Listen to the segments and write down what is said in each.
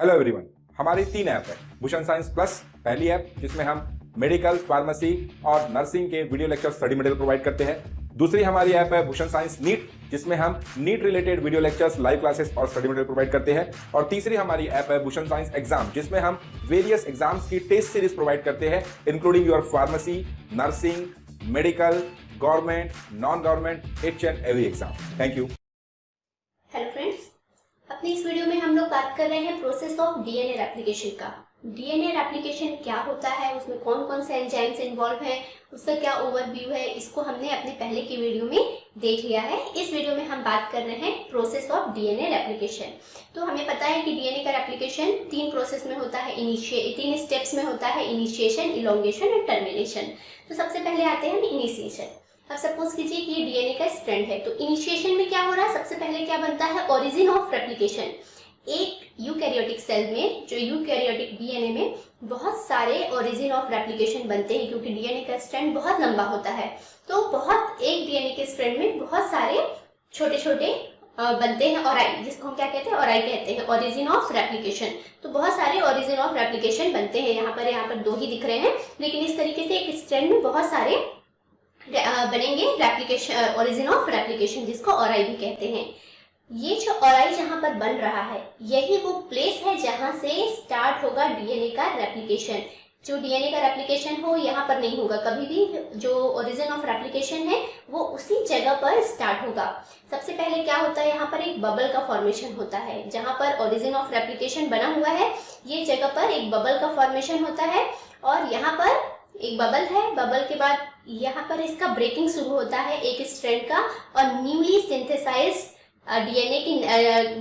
Hello everyone, हमारी 3 app है। Bhushan science plus पहली ऐप जिसमें हम मेडिकल, फार्मेसी और नर्सिंग के video lecture study material provide करते हैं। दूसरी हमारी ऐप है भूषण साइंस नीट, जिसमें हम NEET related video lectures, live classes और स्टडी मटेरियल प्रोवाइड करते हैं। और तीसरी हमारी ऐप है भूषण साइंस एग्जाम, जिसमें हम वेरियस एग्जाम्स की टेस्ट सीरीज प्रोवाइड करते हैं, including your pharmacy, nursing, medical, government, non government, each and every exam. Thank you. Hello friends, अपनी इस वीडियो में हम लोग बात कर रहे हैं प्रोसेस ऑफ डीएनए रेप्लिकेशन का। डीएनए रेप्लिकेशन क्या होता है, उसमें कौन कौन से एंजाइम्स इन्वॉल्व हैं, उसका क्या ओवरव्यू है, इसको हमने अपने पहले की वीडियो में देख लिया है। इस वीडियो में हम बात कर रहे हैं प्रोसेस ऑफ डीएनए रेप्लिकेशन। तो हमें पता है कि डीएनए का रेप्लिकेशन 3 प्रोसेस में होता है, 3 स्टेप्स में होता है, इनिशिएशन, इलोंगेशन और टर्मिनेशन। तो सबसे पहले आते हैं हम इनिशिएशन। अब सपोज कीजिए कि ये डीएनए का स्ट्रैंड है, तो इनिशिएशन में क्या हो रहा है, सबसे पहले क्या बनता है, ओरिजिन ऑफ रेप्लिकेशन। एक यूकैरियोटिक सेल में, जो यूकैरियोटिक डीएनए में बहुत सारे ओरिजिन ऑफ रेप्लिकेशन बनते हैं, क्योंकि डीएनए का स्ट्रैंड बहुत लंबा होता है। तो बहुत एक डीएनए के स्ट्रैंड में बहुत सारे छोटे छोटे बनते हैं ओराई, जिसको हम क्या कहते हैं, ओराई कहते हैं, ओरिजिन ऑफ रेप्लिकेशन। तो बहुत सारे ओरिजिन ऑफ रेप्लिकेशन बनते हैं। यहाँ पर 2 ही दिख रहे हैं, लेकिन इस तरीके से एक स्ट्रैंड में बहुत सारे बनेंगे रेप्लिकेशन, ओरिजिन ऑफ रेप्लिकेशन, जिसको ओराई भी कहते हैं। ये जो ओराई जहां पर बन रहा है, यही वो प्लेस है जहां से स्टार्ट होगा डीएनए का रेप्लिकेशन। जो डीएनए का रेप्लिकेशन हो, यहाँ पर नहीं होगा कभी भी। जो ओरिजिन ऑफ रेप्लिकेशन है वो उसी जगह पर स्टार्ट होगा। सबसे पहले क्या होता है, यहाँ पर एक बबल का फॉर्मेशन होता है। जहां पर ओरिजिन ऑफ रेप्लिकेशन बना हुआ है, ये जगह पर एक बबल का फॉर्मेशन होता है, और यहाँ पर एक बबल है। बबल के बाद यहाँ पर इसका ब्रेकिंग शुरू होता है एक स्ट्रैंड का, और न्यूली सिंथेसाइज डीएनए की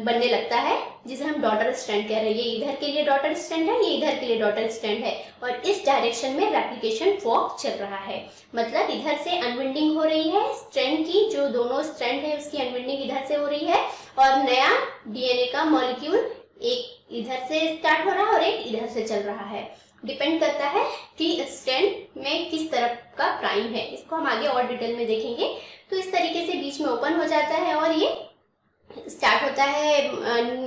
बनने लगता है, जिसे हम डॉटर स्ट्रैंड कह रहे हैं। ये इधर के लिए डॉटर स्ट्रैंड है, ये इधर के लिए डॉटर स्ट्रैंड है, और इस डायरेक्शन में रेप्लिकेशन वॉक चल रहा है। मतलब इधर से अनविंडिंग हो रही है स्ट्रैंड की, जो दोनों स्ट्रैंड है उसकी अनविंडिंग इधर से हो रही है, और नया डीएनए का मॉलिक्यूल एक इधर से स्टार्ट हो रहा है और एक इधर से चल रहा है। डिपेंड करता है कि स्ट्रैंड में किस तरफ का प्राइम है। इसको हम आगे और डिटेल में देखेंगे। तो इस तरीके से बीच में ओपन हो जाता है, और ये स्टार्ट होता है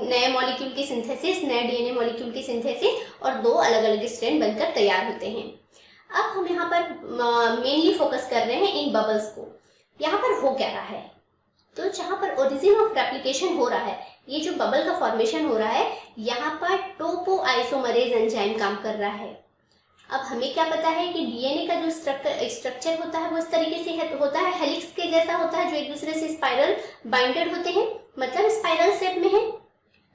नए मॉलिक्यूल की सिंथेसिस, नए डीएनए मॉलिक्यूल की सिंथेसिस, और 2 अलग अलग स्ट्रैंड बनकर तैयार होते हैं। अब हम यहाँ पर मेनली फोकस कर रहे हैं इन बबल्स को। यहाँ पर हो क्या रहा है, तो जहां पर ओरिजिन ऑफ रेप्लिकेशन हो रहा है, ये जो बबल का फॉर्मेशन हो रहा है, यहाँ पर टोपोआइसोमरेज एंजाइम काम कर रहा है। अब हमें क्या पता है कि डीएनए का जो स्ट्रक्चर होता है वो इस तरीके से होता है, हेलिक्स के जैसा होता है, जो एक दूसरे से स्पाइरल बाइंडेड होते हैं, मतलब स्पाइरल शेप में है।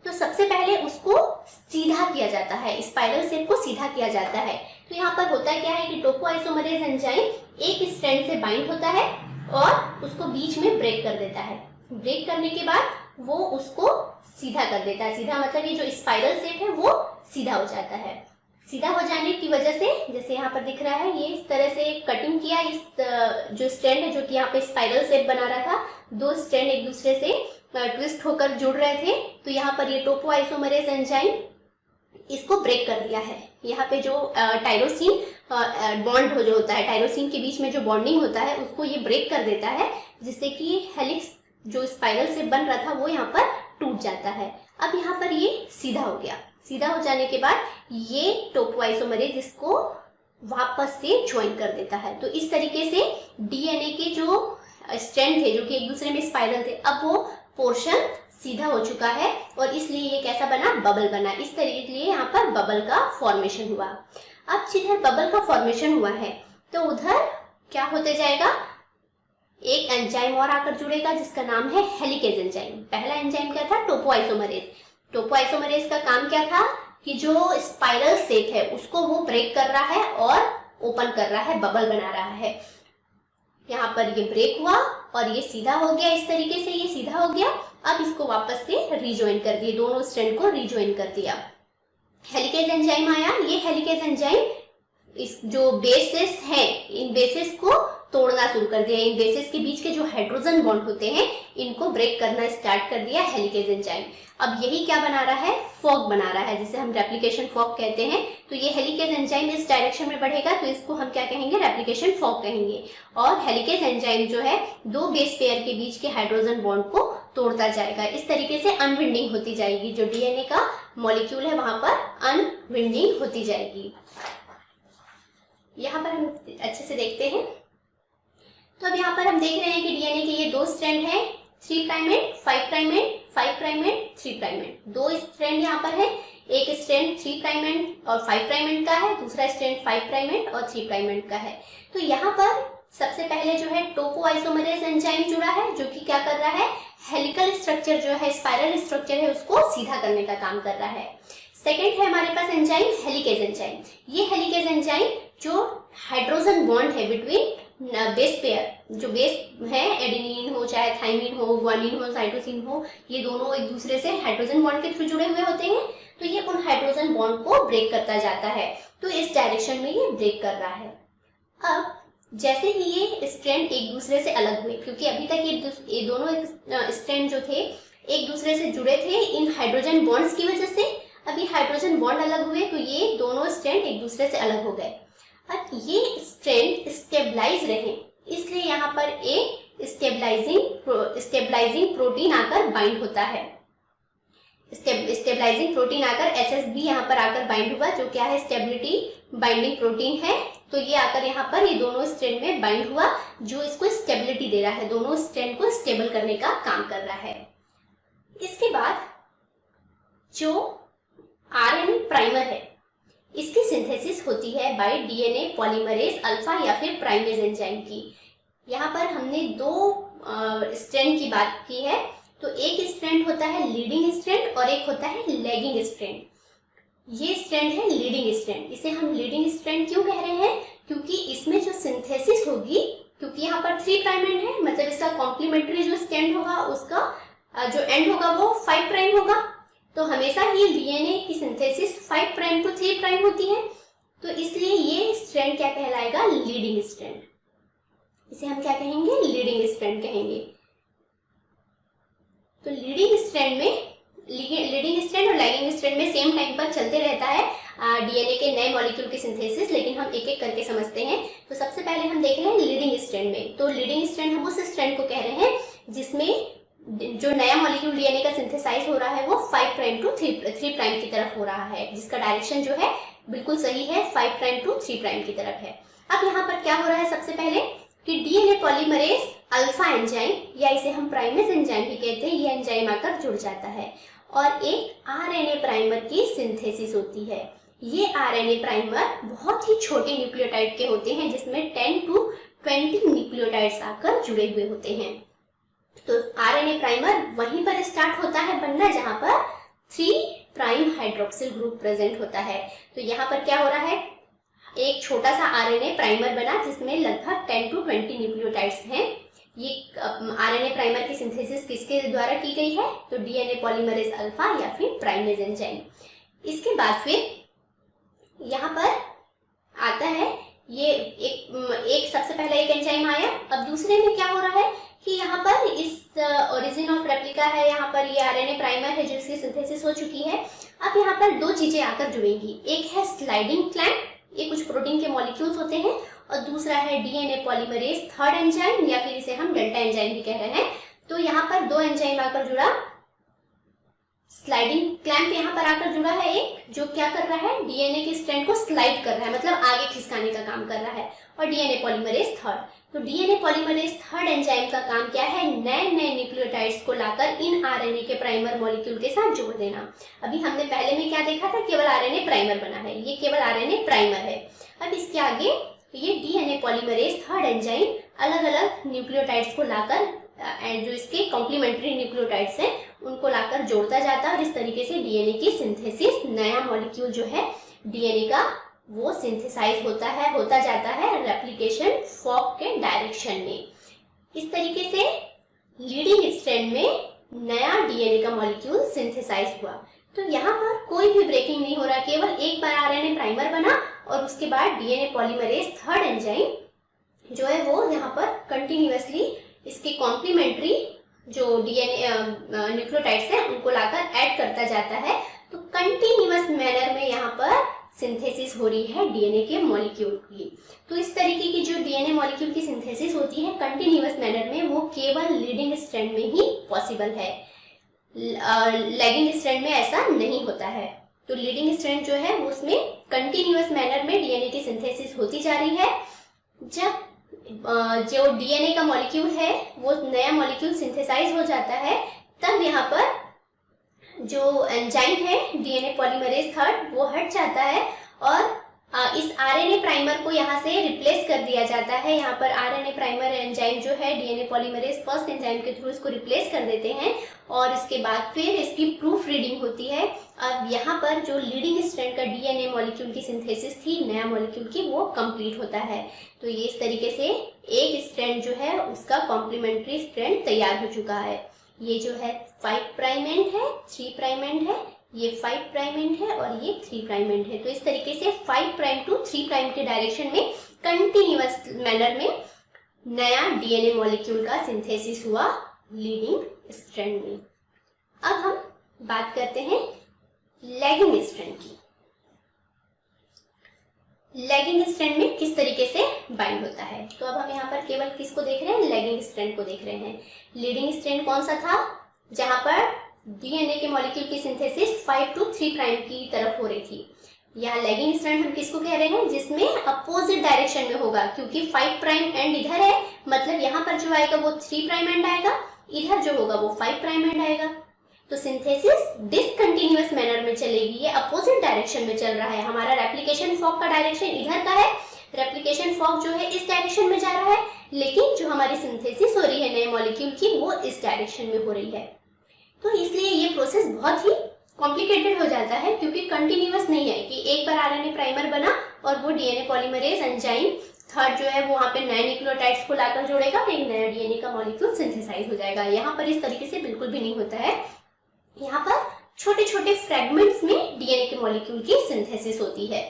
तो सबसे पहले उसको सीधा किया जाता है, स्पाइरल शेप को सीधा किया जाता है। तो यहाँ पर होता क्या है कि टोपोआइसोमरेज एंजाइम एक स्ट्रैंड से बाइंड होता है और उसको बीच में ब्रेक कर देता है। ब्रेक करने के बाद वो उसको सीधा कर देता है। सीधा मतलब ये जो स्पाइरल शेप है वो सीधा हो जाता है। सीधा हो जाने की वजह से, जैसे यहाँ पर दिख रहा है, ये इस तरह से कटिंग किया, इस जो स्ट्रैंड है, जो कि यहाँ पे स्पाइरल शेप बना रहा था, 2 स्ट्रैंड एक दूसरे से ट्विस्ट होकर जुड़ रहे थे। तो यहाँ पर ये टोपोआइसोमरेज एंजाइम इसको ब्रेक कर दिया है। यहाँ पे जो टायरोसिन बॉन्ड हो जो होता है, टायरोसिन के बीच में जो बॉन्डिंग होता है, उसको ये ब्रेक कर देता है, जिससे कि हेलिक्स जो स्पाइरल से बन रहा था वो यहाँ पर टूट जाता है। अब यहाँ पर ये सीधा हो गया। सीधा हो जाने के बाद ये टोपोआइसोमरेज इसको वापस से ज्वाइन कर देता है। तो इस तरीके से डीएनए के जो स्ट्रैंड थे, जो कि एक दूसरे में स्पाइरल थे, अब वो पोर्शन सीधा हो चुका है, और इसलिए ये कैसा बना, बबल बना। इस तरीके के लिए यहाँ पर बबल का फॉर्मेशन हुआ। अब जिधर बबल का फॉर्मेशन हुआ है, तो उधर क्या होते जाएगा, एक एंजाइम और आकर जुड़ेगा, जिसका नाम है हेलिकेज एंजाइम। पहला एंजाइम क्या था, टोपोआइसोमरेज। टोपोआइसोमरेज का काम क्या था कि जो स्पाइरल शेप है उसको वो ब्रेक कर रहा है और ओपन कर रहा है, बबल बना रहा है। यहाँ पर ये ब्रेक हुआ और ये सीधा हो गया। इस तरीके से ये सीधा हो गया। अब इसको वापस से रिजॉइन कर दिए, दोनों स्ट्रैंड को रिजॉइन कर दिया। हेलिकेज एंजाइम आया। ये हेलिकेज एंजाइम इस जो बेसेस है, इन बेसेस को तोड़ना शुरू कर दिया। इन बेसेस के बीच के जो हाइड्रोजन बॉन्ड होते हैं इनको ब्रेक करना स्टार्ट कर दिया हेलिकेज एंजाइम। अब यही क्या बना रहा है, फॉग बना रहा है, जिसे हम रेप्लिकेशन फॉग कहते हैं। तो ये हेलिकेज एंजाइम इस डायरेक्शन में बढ़ेगा तो इसको हम क्या कहेंगे, रेप्लिकेशन फॉग कहेंगे। और हेलिकेज एंजाइम जो है दो बेस पेयर के बीच के हाइड्रोजन बॉन्ड को तोड़ता जाएगा। इस तरीके से अनविंडिंग होती जाएगी, जो डीएनए का मॉलिक्यूल है वहां पर अनविंडिंग होती जाएगी। यहाँ पर हम अच्छे से देखते हैं। तो अब यहाँ पर हम देख रहे हैं कि डीएनए के ये दो स्ट्रैंड हैं, 3 prime and 5 prime and 5 prime and 3 prime and. दो स्ट्रैंड यहाँ पर है, एक स्ट्रैंड 3 प्राइम एंड और 5 प्राइम एंड का है, दूसरा स्ट्रैंड 5 प्राइम एंड और 3 प्राइम एंड का है। तो यहाँ पर सबसे पहले जो है टोपोआइसोमरेज एंजाइम जुड़ा है, जो कि क्या कर रहा है, हेलिकल स्ट्रक्चर जो है, स्पाइरल स्ट्रक्चर है, उसको सीधा करने का काम कर रहा है। सेकेंड है हमारे पास एंजाइम हेलिकेज एंजाइम। ये हेलिकेज एंजाइम जो हाइड्रोजन बॉन्ड है बिटवीन बेस पेयर, जो बेस है एडेनिन हो चाहे थाइमिन हो, ग्वानिन हो, साइटोसिन हो, ये दोनों एक दूसरे से हाइड्रोजन बॉन्ड के थ्रू जुड़े हुए होते हैं। तो ये उन हाइड्रोजन बॉन्ड को ब्रेक करता जाता है। तो इस डायरेक्शन में ये ब्रेक कर रहा है। अब जैसे ही ये स्ट्रैंड एक दूसरे से अलग हुए, क्योंकि अभी तक ये दोनों स्ट्रैंड जो थे एक दूसरे से जुड़े थे इन हाइड्रोजन बॉन्ड्स की वजह से, अभी हाइड्रोजन बॉन्ड अलग हुए तो ये दोनों स्ट्रैंड एक दूसरे से अलग हो गए। अब ये स्ट्रैंड स्टेबलाइज रहे, इसलिए यहाँ पर एक स्टेबलाइजिंग प्रोटीन आकर बाइंड होता है। स्टेबलाइजिंग प्रोटीन आकर SSB यहाँ पर आकर बाइंड हुआ, जो क्या है, स्टेबिलिटी बाइंडिंग प्रोटीन है। तो ये आकर यहाँ पर ये दोनों स्ट्रैंड में बाइंड हुआ, जो इसको स्टेबिलिटी दे रहा है, दोनों स्ट्रैंड को स्टेबल करने का काम कर रहा है। इसके बाद जो RNA प्राइमर है, इसकी सिंथेसिस होती है बाय DNA पॉलीमरेज अल्फा या फिर प्राइमेज एंजाइम की। यहाँ पर हमने दो स्ट्रैंड की बात की है। तो एक स्ट्रैंड होता है लीडिंग स्ट्रैंड और एक होता है लैगिंग स्ट्रैंड। ये स्ट्रैंड है लीडिंग स्ट्रैंड। इसे हम लीडिंग स्ट्रैंड क्यों कह रहे हैं, क्योंकि इसमें जो सिंथेसिस होगी, क्योंकि यहाँ पर 3 प्राइम एंड है, मतलब इसका कॉम्प्लीमेंट्री जो स्ट्रैंड होगा उसका जो एंड होगा वो 5 प्राइम होगा। तो हमेशा ही डीएनए की सिंथेसिस 5 प्राइम टू 3 प्राइम होती है। तो इसलिए ये स्ट्रैंड क्या कहलाएगा, लीडिंग स्ट्रैंड। इसे हम क्या कहेंगे, लीडिंग स्ट्रैंड कहेंगे। तो लीडिंग स्ट्रैंड और लैगिंग स्ट्रैंड में सेम टाइम पर चलते रहता है डीएनए के नए मॉलिक्यूल की सिंथेसिस, लेकिन हम एक एक करके समझते हैं। तो सबसे पहले हम देख रहे हैं लीडिंग स्ट्रैंड में। तो लीडिंग स्ट्रैंड हम उस स्ट्रैंड को कह रहे हैं जिसमें जो नया मॉलिक्यूल डीएनए का सिंथेसाइज हो रहा है वो 5 प्राइम टू 3 प्राइम की तरफ हो रहा है, जिसका डायरेक्शन जो है बिल्कुल सही है, 5 प्राइम टू 3 प्राइम की तरफ है। अब यहाँ पर क्या हो रहा है, सबसे पहले कि डीएनए पॉलीमरेज अल्फा एंजाइम, या इसे हम प्राइमेज एंजाइम भी कहते हैं, ये एंजाइम आकर जुड़ जाता है और एक आरएनए प्राइमर की सिंथेसिस होती है। ये आरएनए प्राइमर बहुत ही छोटे न्यूक्लियोटाइड के होते हैं, जिसमें 10 to 20 न्यूक्लियोटाइड्स आकर जुड़े हुए होते हैं। तो आरएनए प्राइमर वहीं पर स्टार्ट होता है बनना जहां पर 3 प्राइम हाइड्रोक्सिल ग्रुप प्रेजेंट होता है। तो यहाँ पर क्या हो रहा है, एक छोटा सा आरएनए प्राइमर बना जिसमें लगभग 10 to 20 न्यूक्लियोटाइड्स हैं। ये आरएनए प्राइमर की सिंथेसिस किसके द्वारा की गई है, तो डीएनए पॉलीमरेज अल्फा या फिर प्राइमेज एंजाइम। इसके बाद फिर यहाँ पर आता है ये एक सबसे पहले एक एंजाइम आया। अब दूसरे में क्या हो रहा है कि यहाँ पर इस ओरिजिन ऑफ रेप्लिका है, यहाँ पर ये आरएनए प्राइमर है जिसकी सिंथेसिस हो चुकी है। अब यहाँ पर दो चीजें आकर जुड़ेंगी, एक है स्लाइडिंग क्लैम्प, ये कुछ प्रोटीन के मॉलिक्यूल्स होते हैं, और दूसरा है डीएनए पॉलीमरेज थर्ड एंजाइम, या फिर इसे हम डेल्टा एंजाइम भी कह रहे हैं। तो यहाँ पर दो एंजाइम आकर जुड़ा, स्लाइडिंग क्लैम्प यहाँ पर आकर जुड़ा है एक, जो क्या कर रहा है, डीएनए के स्ट्रैंड को स्लाइड कर रहा है, मतलब आगे खिसकाने का काम कर रहा है, और डीएनए पॉलीमरेज थर्ड। तो डीएनए पॉलीमरेज थर्ड एंजाइम का काम क्या है, नए नए न्यूक्लियोटाइड्स को लाकर इन आरएनए के प्राइमर मॉलिक्यूल के साथ जोड़ देना। अभी हमने पहले में क्या देखा था, केवल आरएनए प्राइमर बना है, ये केवल आरएनए प्राइमर है। अब इसके आगे ये डीएनए पॉलीमरेज थर्ड एंजाइम अलग अलग न्यूक्लियोटाइड्स को लाकर जो इसके कॉम्प्लीमेंट्री न्यूक्लियोटाइड्स हैं उनको लाकर जोड़ता जाता है, और इस तरीके से डीएनए की सिंथेसिस, नया मॉलिक्यूल जो है डीएनए का वो सिंथेसाइज होता जाता है रेप्लिकेशन फॉर्क के डायरेक्शन में। इस तरीके से लीडिंग स्ट्रैंड में नया डीएनए का मॉलिक्यूल सिंथेसाइज हुआ। तो यहाँ पर कोई भी ब्रेकिंग नहीं हो रहा, केवल एक बार आरएनए प्राइमर बना और उसके बाद डीएनए पॉलीमरेज थर्ड एंजाइम जो है वो यहाँ पर कंटिन्यूअसली इसके कॉम्प्लीमेंट्री जो डीएनए न्यूक्लियोटाइड्स हैं उनको लाकर ऐड करता जाता है। तो कंटिन्यूअस मैनर में यहाँ पर सिंथेसिस हो रही है डीएनए के मॉलिक्यूल की। तो इस तरीके की जो डीएनए मॉलिक्यूल की सिंथेसिस होती है कंटिन्यूअस मैनर में, वो केवल लीडिंग स्ट्रैंड में ही पॉसिबल है। लैगिंग स्ट्रैंड में ऐसा नहीं होता है। तो लीडिंग स्ट्रैंड जो है उसमें कंटिन्यूअस मैनर में डीएनए की सिंथेसिस होती जा रही है। जब जो डीएनए का मॉलिक्यूल है वो नया मॉलिक्यूल सिंथेसाइज हो जाता है, तब यहाँ पर जो एंजाइम है डीएनए पॉलीमरेज थर्ड वो हट जाता है और इस आरएनए प्राइमर को यहाँ से रिप्लेस कर दिया जाता है। यहाँ पर आरएनए प्राइमर एंजाइम जो है डीएनए पॉलीमरेज फर्स्ट एंजाइम के थ्रू इसको रिप्लेस कर देते हैं और इसके बाद फिर इसकी प्रूफ रीडिंग होती है। अब यहाँ पर जो लीडिंग स्ट्रैंड का डीएनए मॉलिक्यूल की सिंथेसिस थी नया मॉलिक्यूल की, वो कंप्लीट होता है। तो ये इस तरीके से एक स्ट्रैंड जो है उसका कॉम्प्लीमेंट्री स्ट्रैंड तैयार हो चुका है। ये जो है 5 प्राइम एंड है, 3 प्राइम एंड है, ये 5 प्राइम एंड है और ये 3 प्राइम एंड है। तो इस तरीके से 5 प्राइम टू 3 प्राइम के डायरेक्शन में कंटिन्यूअस मैनर में नया डीएनए मॉलिक्यूल का सिंथेसिस हुआ लीडिंग स्ट्रैंड में। अब हम बात करते हैं लैगिंग स्ट्रैंड की। लैगिंग स्ट्रैंड में किस तरीके से बाइंड होता है। तो अब हम यहाँ पर केवल किसको देख रहे हैं, लैगिंग स्ट्रैंड को देख रहे हैं। लीडिंग स्ट्रैंड कौन सा था, जहां पर डीएनए के मॉलिक्यूल की सिंथेसिस 5 to 3 प्राइम की तरफ हो रही थी। यहाँ लैगिंग स्ट्रैंड हम किसको कह रहे हैं, जिसमें अपोजिट डायरेक्शन में होगा, क्योंकि 5 प्राइम एंड इधर है, मतलब यहाँ पर जो आएगा वो 3 प्राइम एंड आएगा, इधर जो होगा वो 5 प्राइम एंड आएगा। तो सिंथेसिस डिसकंटिन्यूअस मैनर में चलेगी, ये अपोजिट डायरेक्शन में चल रहा है। हमारा रेप्लिकेशन फॉर्क का डायरेक्शन इधर का है, रेप्लिकेशन फॉर्क जो है इस डायरेक्शन में जा रहा है, लेकिन जो हमारी सिंथेसिस हो रही है नए मॉलिक्यूल की वो इस डायरेक्शन में हो रही है। तो इसलिए ये प्रोसेस बहुत ही कॉम्प्लिकेटेड हो जाता है, क्योंकि कंटिन्यूअस नहीं है कि एक बार आरएनए प्राइमर बना और वो डीएनए पॉलीमरेज एंजाइम थर्ड जो है वो वहां पे नए न्यूक्लियोटाइड्स को लाकर जोड़ेगा, फिर एक नया डीएनए का मॉलिक्यूल सिंथेसाइज हो जाएगा। यहाँ पर इस तरीके से बिल्कुल भी नहीं होता है। यहाँ पर छोटे छोटे फ्रेगमेंट्स में डीएनए के मॉलिक्यूल की सिंथेसिस होती है।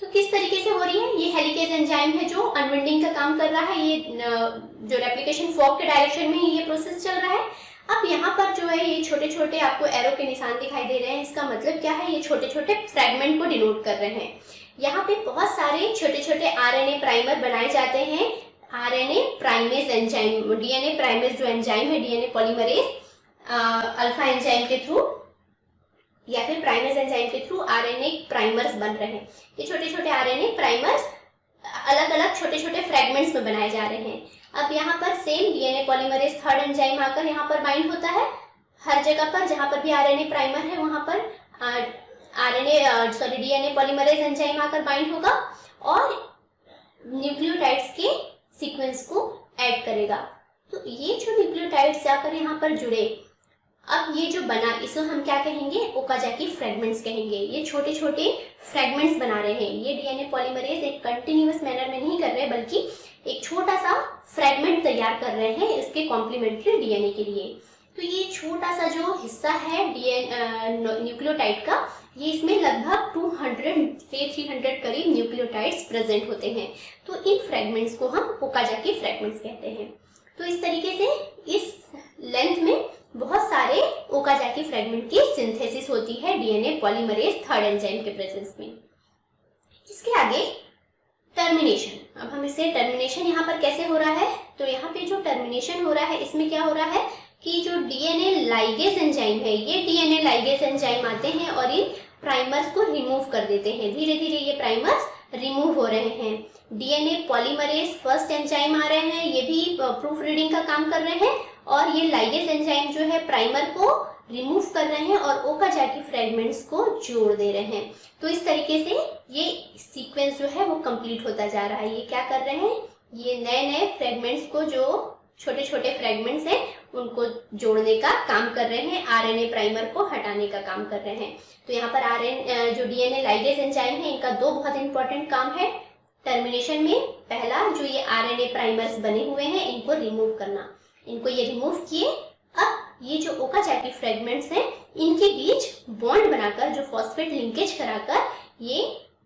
तो किस तरीके से हो रही है, ये हेलिकेज एंजाइम है जो अनविंडिंग का काम कर रहा है, ये जो रेप्लिकेशन फॉर्क के डायरेक्शन में ये प्रोसेस चल रहा है। अब यहाँ पर जो है ये छोटे छोटे आपको एरो के निशान दिखाई दे रहे हैं, इसका मतलब क्या है, ये छोटे छोटे फ्रेगमेंट को डिनोट कर रहे हैं। यहाँ पे बहुत सारे छोटे छोटे आरएनए प्राइमर बनाए जाते हैं। RNA primase enzyme, DNA primase जो एंजाइम है डीएनए पॉलीमरेज अल्फा एंजाइम के थ्रू या फिर प्राइमेज एंजाइम के थ्रू आरएनए प्राइमर्स बन रहे हैं। ये छोटे छोटे आरएनए प्राइमर्स अलग अलग छोटे छोटे फ्रेगमेंट्स में बनाए जा रहे हैं। अब यहाँ पर same DNA polymerase third enzyme आकर यहाँ पर बाइंड होता है। हर जगह पर जहाँ पर भी आरएनए प्राइमर है वहां पर डीएनए पॉलीमरेज एंजाइम आकर बाइंड होगा और न्यूक्लियोटाइड्स के सीक्वेंस को ऐड करेगा। तो ये जो न्यूक्लियोटाइड्स जाकर यहाँ पर जुड़े, अब ये जो बना इसको हम क्या कहेंगे, ओकाजाकी फ्रेगमेंट्स कहेंगे। ये छोटे छोटे फ्रेगमेंट्स बना रहे हैं। ये डीएनए पॉलीमरेज एक कंटिन्यूअस मैनर में नहीं कर रहे, बल्कि एक छोटा सा फ्रेगमेंट तैयार कर रहे हैं इसके कॉम्प्लीमेंट्री डीएनए के लिए। तो ये छोटा सा जो हिस्सा है न्यूक्लियोटाइड का, ये इसमें लगभग 200 से 300 करीब न्यूक्लियोटाइड्स प्रेजेंट होते हैं। तो इन फ्रेगमेंट्स को हम ओकाजाकी फ्रेगमेंट्स कहते हैं। तो इस तरीके से इस लेंथ में बहुत सारे ओकाजाकी फ्रेगमेंट की सिंथेसिस होती है डीएनए पॉलीमरेज थर्ड एंजाइम के प्रेजेंस में। इसके आगे टर्मिनेशन। अब हम इसे टर्मिनेशन यहाँ पर कैसे हो रहा है, तो यहाँ पे जो टर्मिनेशन हो रहा है इसमें क्या हो रहा है कि जो डीएनए लाइगेज एंजाइम है, ये डीएनए लाइगेज एंजाइम आते हैं और इन प्राइमर्स को रिमूव कर देते हैं। धीरे धीरे ये प्राइमर्स रिमूव हो रहे हैं। डीएनए पॉलीमरेज फर्स्ट एंजाइम आ रहे हैं, ये भी प्रूफ रीडिंग का काम कर रहे हैं और ये लाइगेज एंजाइम जो है प्राइमर को रिमूव कर रहे हैं और ओकाजाकी फ्रेगमेंट्स को जोड़ दे रहे हैं। तो इस तरीके से ये सीक्वेंस जो है वो कंप्लीट होता जा रहा है। ये क्या कर रहे हैं, ये नए नए फ्रेगमेंट्स को, जो छोटे छोटे फ्रेगमेंट्स हैं उनको जोड़ने का काम कर रहे हैं, आरएनए प्राइमर को हटाने का काम कर रहे हैं। तो यहाँ पर जो डीएनए लाइगेज एंजाइम है इनका दो बहुत इंपॉर्टेंट काम है टर्मिनेशन में। पहला, जो ये आरएनए प्राइमर्स बने हुए हैं इनको रिमूव करना। इनको ये रिमूव किए, अब ये जो ओकाजाकी फ्रेगमेंट्स हैं इनके बीच बॉन्ड बनाकर, जो फॉस्फेट लिंकेज कराकर ये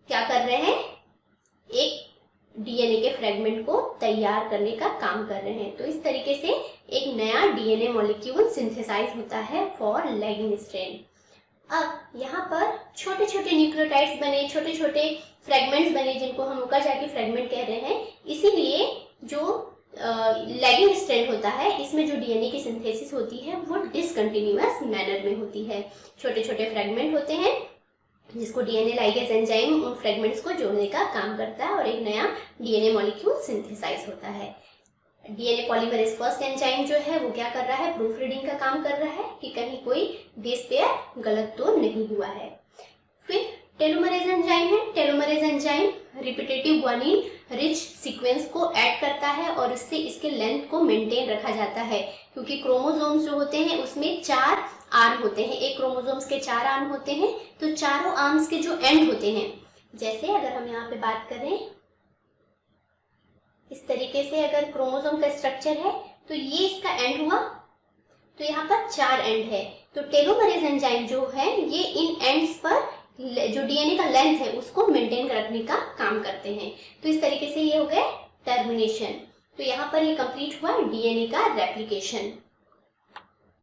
क्या कर रहे हैं, एक डीएनए के फ्रेगमेंट को तैयार करने का काम कर रहे हैं। तो इस तरीके से एक नया डीएनए मॉलिक्यूल सिंथेसाइज होता है फॉर लैगिंग स्ट्रैंड। अब यहाँ पर छोटे छोटे न्यूक्लियोटाइड्स बने, छोटे छोटे फ्रेगमेंट्स बने, जिनको हम ओकाजाकी फ्रेगमेंट कह रहे हैं। इसीलिए जो लैगिंग स्ट्रैंड होता है, इसमें जो डीएनए की सिंथेसिस होती है वो डिसकंटिन्यूअस मैनर में होती है। छोटे छोटे फ्रेगमेंट होते हैं जिसको डीएनए लाइगेज एंजाइम उन फ्रेगमेंट्स को जोड़ने का काम करता है और एक नया डीएनए मॉलिक्यूल सिंथेसाइज होता है। डीएनए पॉलीमरेज फर्स्ट एंजाइम जो है वो क्या कर रहा है, प्रूफ रीडिंग का काम कर रहा है कि कहीं कोई बेस पेयर गलत तो नहीं हुआ है। फिर टेलोमरेज एंजाइम है। Telomerase enzyme repetitive guanine rich sequence को ऐड करता है और इससे इसके लेंथ को मेंटेन रखा जाता है, क्योंकि क्रोमोसोम्स जो होते हैं उसमें 4 आर्म होते हैं। एक क्रोमोसोम्स के 4 आर्म होते हैं, तो चारों आर्म्स के जो एंड होते हैं, जैसे अगर हम यहाँ पे बात करें इस तरीके से, अगर क्रोमोसोम का स्ट्रक्चर है तो ये इसका एंड हुआ, तो यहाँ पर 4 एंड है। तो टेलोमरेज एंजाइम जो है ये इन एंड्स पर जो डीएनए का लेंथ है उसको मेंटेन रखने का काम करते हैं। तो इस तरीके से ये हो गया टर्मिनेशन। तो यहाँ पर ये कंप्लीट हुआ डीएनए का रेप्लिकेशन।